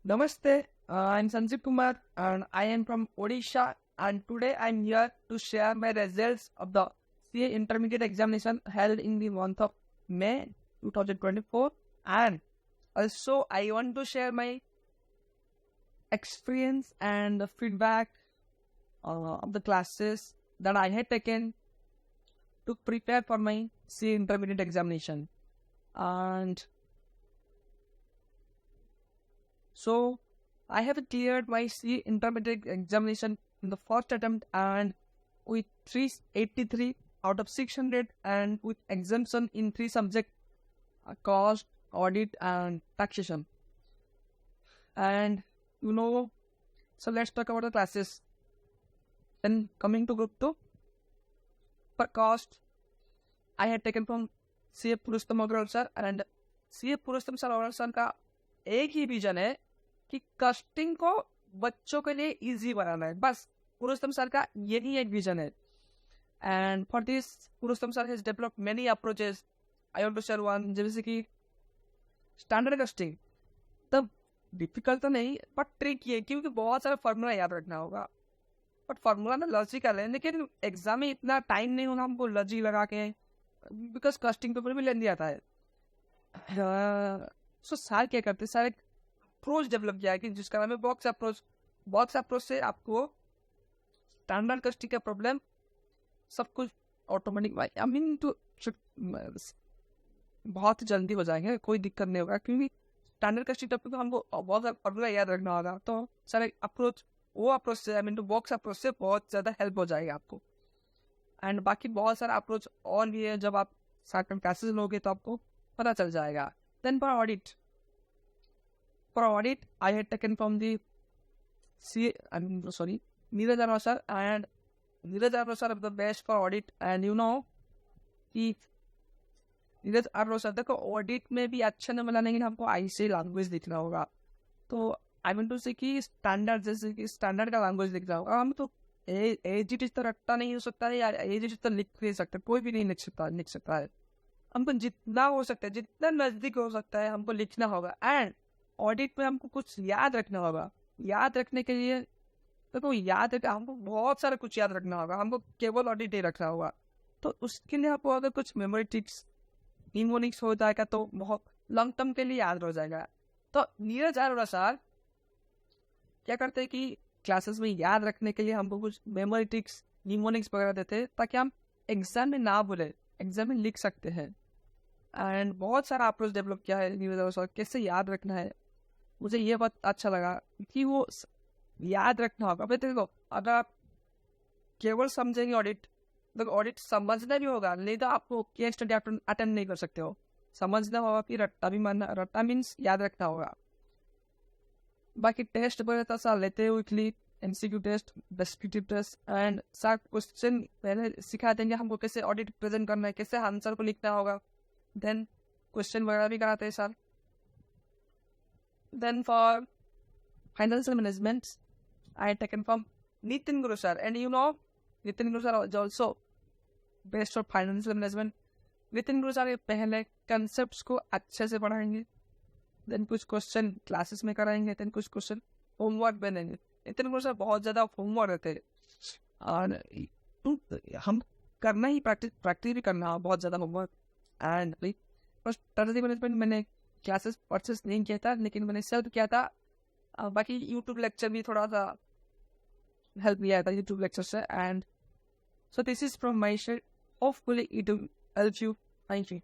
Namaste, I'm Sanjeev Kumar and I am from Odisha, and today I'm here to share my results of the CA intermediate examination held in the month of May 2024, and also I want to share my experience and the feedback of the classes that I had taken to prepare for my CA intermediate examination. And so I have cleared my C intermediate examination in the first attempt and with 383 out of 600 and with exemption in 3 subjects: cost, audit and taxation. And so let's talk about the classes. Then coming to group 2, for cost, I had taken from CA Purushottam Agrawal sir, and CA Purushottam sir Agrawal sir का एक ही vision है कि casting को बच्चों के लिए easy बनाना है. बस पुरुषोत्तम सर का यही एक विजन है. And for this Purushottam sir has developed many approaches. I want to share one, जैसे कि स्टैंडर्ड कस्टिंग. तब डिफिकल्ट तो नहीं बट ट्रिकी है, क्योंकि बहुत सारा फार्मूला याद रखना होगा. बट फार्मूला ना लॉजिकल है, लेकिन एग्जाम में इतना टाइम नहीं होगा हमको लॉजिक लगा के, बिकॉज कस्टिंग पेपर भी लेंदी आता है. सो सर क्या करते हैं, सर एक अप्रोच डेवलप किया है कि जिसका नाम है बॉक्स अप्रोच. बॉक्स अप्रोच से आपको स्टैंडर्ड कस्टिंग का प्रॉब्लम सब कुछ ऑटोमेटिक तो बहुत ही जल्दी हो जाएंगे, कोई दिक्कत नहीं होगा, क्योंकि स्टैंडर्ड कस्टिंग टॉपिक को हमको बहुत सारा फॉर्मूला याद रखना होगा. तो सर एक अप्रोच, वो अप्रोच से तो बॉक्स अप्रोच से बहुत ज़्यादा हेल्प हो जाएगा आपको. एंड बाकी बहुत सारा अप्रोच और भी है, जब आप साथ में क्लासेस लोगे तो आपको पता चल जाएगा. Then for audit, I had taken from the Neeraj Arora sir, and Neeraj Arora sir is the best for audit. And कि नीरज आरोरा सर देखो ऑडिट में भी अच्छा नहीं मिला, लेकिन हमको ऐसे लैंग्वेज लिखना होगा. तो आई मीन टू से कि स्टैंडर्ड, जैसे कि स्टैंडर्ड का लैंग्वेज लिखना होगा. हम तो एज इट इज तो रट्टा नहीं हो सकता है यार, एज इट तो लिख नहीं सकते, कोई भी नहीं लिख सकता है. हमको जितना हो सकता है, जितना नजदीक हो सकता है हमको लिखना होगा. एंड ऑडिट में हमको कुछ याद रखना होगा. याद रखने के लिए हमको बहुत सारा कुछ याद रखना होगा, हमको केवल ऑडिट ही रखना होगा. तो उसके लिए आपको अगर कुछ मेमोरी टिप्स निमोनिक्स हो जाएगा तो बहुत लॉन्ग टर्म के लिए याद हो जाएगा. तो नीरज अरोड़ा सर क्या करते हैं कि क्लासेस में याद रखने के लिए हमको कुछ मेमोरी टिप्स निमोनिक्स वगैरह देते हैं, ताकि हम एग्जाम में ना भूले, एग्जाम में लिख सकते हैं. एंड बहुत सारा अप्रोच डेवलप किया है नीरज अरोड़ा सर, कैसे याद रखना है. मुझे ये बहुत अच्छा लगा कि वो याद रखना होगा. फिर देखो, अगर आप केवल समझेंगे ऑडिट, तो ऑडिट समझना भी होगा, नहीं तो आपको केस स्टडी अटेम्प्ट नहीं कर सकते हो. समझना होगा, फिर रट्टा भी मानना, रट्टा मीन्स याद रखना होगा. बाकी टेस्ट वगैरह सर लेते हैं weekly, MCQ test, descriptive test. And sir question पहले सिखा देंगे हमको कैसे ऑडिट प्रेजेंट करना है, कैसे आंसर को लिखना होगा. देन क्वेश्चन वगैरह भी कराते हैं sir. Then for financial management I had taken from Nitin Guru sir, and Nitin Guru sir is also best for financial management. Nitin Guru sir पहले concepts को अच्छे से पढ़ाएंगे, then कुछ क्वेश्चन क्लासेस में कराएंगे, then कुछ क्वेश्चन होमवर्क बनेंगे. नितिन गुरु सर बहुत ज़्यादा होमवर्क रहते हैं, और हम करना ही प्रैक्टिस भी करना बहुत ज़्यादा होमवर्क. एंड स्ट्रेटजी मैनेजमेंट मैंने क्लासेस परचेस नहीं किया था, लेकिन मैंने सेल्फ किया था. बाकी यूट्यूब लेक्चर भी थोड़ा सा हेल्प लिया था यूट्यूब लेक्चर से. And so this is from my side, hopefully it will help you. Thank you.